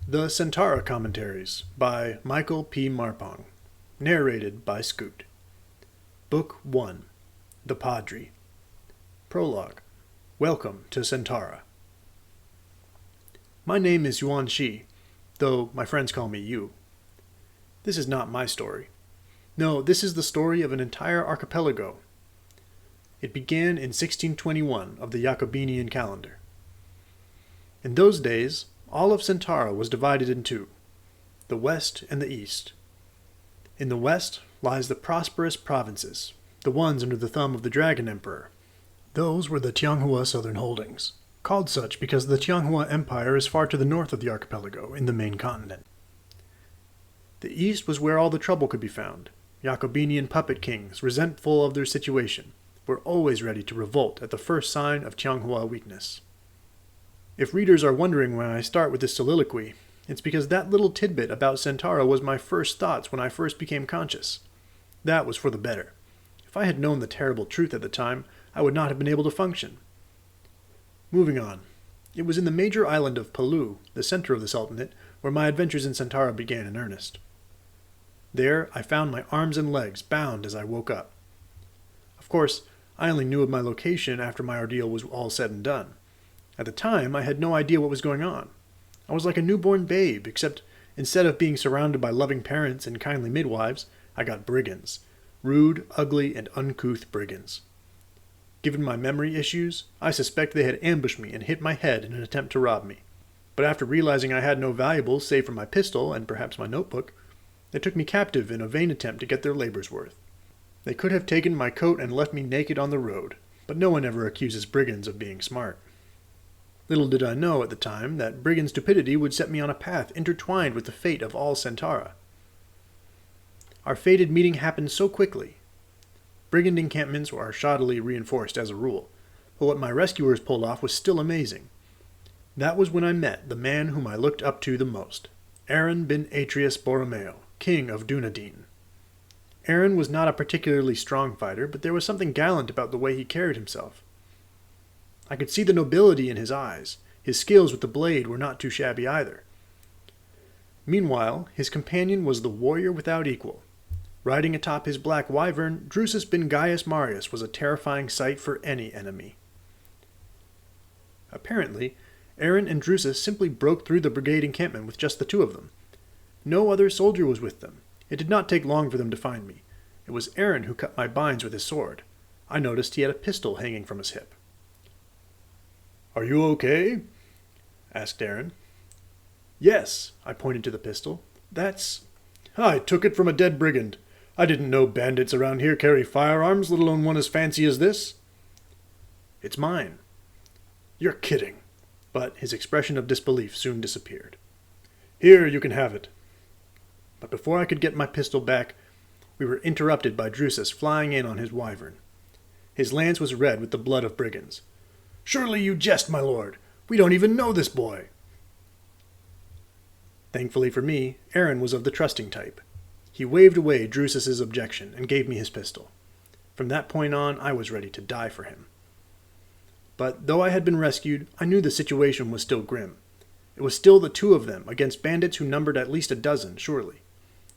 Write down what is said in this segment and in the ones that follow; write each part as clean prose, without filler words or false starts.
The Santara Commentaries by Michael P. Marpaung. Narrated by Scoot. Book 1. The Padre. Prologue. Welcome to Santara. My name is Yuan Shi, though my friends call me Yu. This is not my story. No, this is the story of an entire archipelago. It began in 1621 of the Jacobinian calendar. In those days, all of Santara was divided in two, the west and the east. In the west lies the prosperous provinces, the ones under the thumb of the Dragon Emperor. Those were the Tianghua Southern Holdings, called such because the Tianghua Empire is far to the north of the archipelago in the main continent. The east was where all the trouble could be found. Jacobinian puppet kings, resentful of their situation, were always ready to revolt at the first sign of Tianghua weakness. If readers are wondering why I start with this soliloquy, it's because that little tidbit about Santara was my first thoughts when I first became conscious. That was for the better. If I had known the terrible truth at the time, I would not have been able to function. Moving on. It was in the major island of Palu, the center of the Sultanate, where my adventures in Santara began in earnest. There I found my arms and legs bound as I woke up. Of course, I only knew of my location after my ordeal was all said and done. At the time, I had no idea what was going on. I was like a newborn babe, except instead of being surrounded by loving parents and kindly midwives, I got brigands. Rude, ugly, and uncouth brigands. Given my memory issues, I suspect they had ambushed me and hit my head in an attempt to rob me. But after realizing I had no valuables save for my pistol and perhaps my notebook, they took me captive in a vain attempt to get their labor's worth. They could have taken my coat and left me naked on the road, but no one ever accuses brigands of being smart. Little did I know at the time that brigand stupidity would set me on a path intertwined with the fate of all Santara. Our fated meeting happened so quickly. Brigand encampments are shoddily reinforced as a rule, but what my rescuers pulled off was still amazing. That was when I met the man whom I looked up to the most, Aaron bin Atreus Borromeo, king of Dunedin. Aaron was not a particularly strong fighter, but there was something gallant about the way he carried himself. I could see the nobility in his eyes. His skills with the blade were not too shabby either. Meanwhile, his companion was the warrior without equal. Riding atop his black wyvern, Drusus bin Gaius Marius was a terrifying sight for any enemy. Apparently, Aaron and Drusus simply broke through the brigade encampment with just the two of them. No other soldier was with them. It did not take long for them to find me. It was Aaron who cut my binds with his sword. I noticed he had a pistol hanging from his hip. "Are you okay?" asked Aaron. "Yes," I pointed to the pistol. I took it from a dead brigand. I didn't know bandits around here carry firearms, let alone one as fancy as this." "It's mine." "You're kidding." But his expression of disbelief soon disappeared. "Here, you can have it." But before I could get my pistol back, we were interrupted by Drusus flying in on his wyvern. His lance was red with the blood of brigands. "Surely you jest, my lord. We don't even know this boy." Thankfully for me, Aaron was of the trusting type. He waved away Drusus's objection and gave me his pistol. From that point on, I was ready to die for him. But though I had been rescued, I knew the situation was still grim. It was still the two of them against bandits who numbered at least a dozen, surely.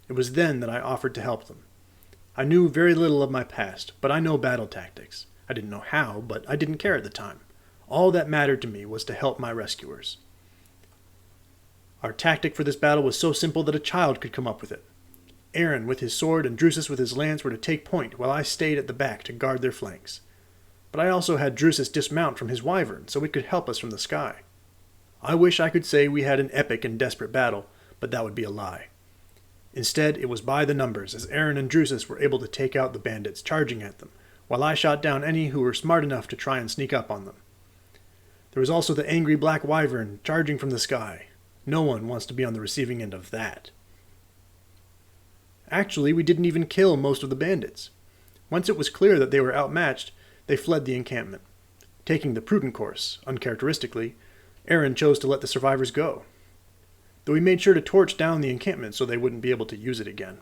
It was then that I offered to help them. I knew very little of my past, but I know battle tactics. I didn't know how, but I didn't care at the time. All that mattered to me was to help my rescuers. Our tactic for this battle was so simple that a child could come up with it. Aaron with his sword and Drusus with his lance were to take point while I stayed at the back to guard their flanks. But I also had Drusus dismount from his wyvern so it could help us from the sky. I wish I could say we had an epic and desperate battle, but that would be a lie. Instead, it was by the numbers, as Aaron and Drusus were able to take out the bandits charging at them, while I shot down any who were smart enough to try and sneak up on them. There was also the angry black wyvern charging from the sky. No one wants to be on the receiving end of that. Actually, we didn't even kill most of the bandits. Once it was clear that they were outmatched, they fled the encampment. Taking the prudent course, uncharacteristically, Aaron chose to let the survivors go. Though he made sure to torch down the encampment so they wouldn't be able to use it again.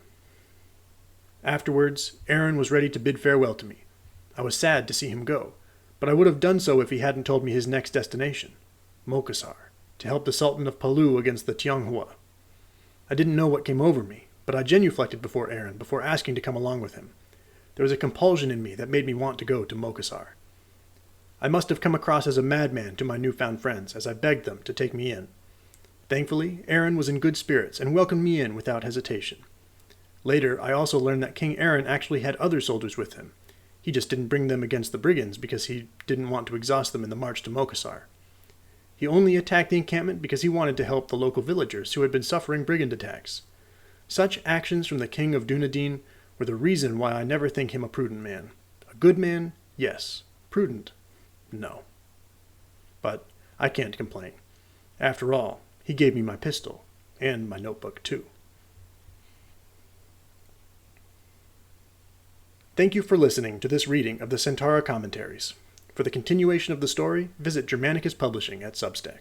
Afterwards, Aaron was ready to bid farewell to me. I was sad to see him go, but I would have done so if he hadn't told me his next destination, Mokasar. to help the Sultan of Palu against the Tianghua. I didn't know what came over me, but I genuflected before Aaron before asking to come along with him. There was a compulsion in me that made me want to go to Mokasar. I must have come across as a madman to my newfound friends as I begged them to take me in. Thankfully, Aaron was in good spirits and welcomed me in without hesitation. Later, I also learned that King Aaron actually had other soldiers with him. He just didn't bring them against the brigands because he didn't want to exhaust them in the march to Mokasar. He only attacked the encampment because he wanted to help the local villagers who had been suffering brigand attacks. Such actions from the king of Dunedin were the reason why I never think him a prudent man. A good man, yes. Prudent, no. But I can't complain. After all, he gave me my pistol, and my notebook too. Thank you for listening to this reading of the Santara Commentaries. For the continuation of the story, visit Germanicus Publishing at Substack.